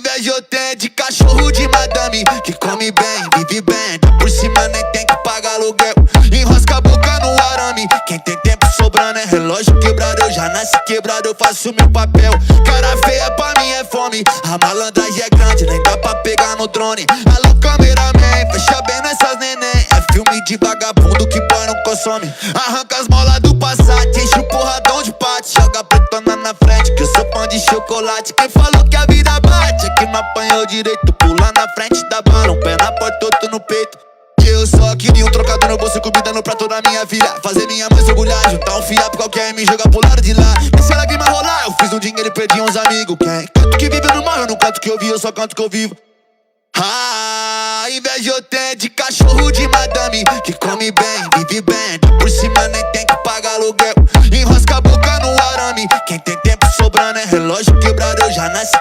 inveja eu tenho de cachorro de madame, que come bem, vive bem, tá por cima nem tem que pagar aluguel. Enrosca a boca no arame, quem tem tempo sobrando é relógio quebrado. Eu já nasci quebrado, eu faço meu papel. Cara feia pra mim é fome, a malandragem é grande, nem dá pra pegar no drone. Alô cameraman, fecha bem nessas neném. É filme de vagabundo que boy não consome. Arranca as molas do Passat, enche o porradão de pate, joga pretona na frente, que eu sou fã de chocolate. Quem falou que a vida bate, é que não apanhou direito. Pula na frente da bala, um pé na porta, outro no peito. Eu só queria um trocado no bolso, comida no prato da minha filha. Fazer minha mãe se orgulhar, juntar um fiapo qualquer e me jogar pro lado de lá. E se a lágrima rolar, eu fiz um dinheiro e perdi uns amigos. Quem canto que vive no mal, eu não canto que eu vi, eu só canto que eu vivo. Ah, inveja eu tenho de cachorro de madame, que come bem, vive bem, tá por cima nem tem que pagar aluguel. Enrosca a boca no arame, quem tem tempo sobrando é relógio quebrado. Eu já nasci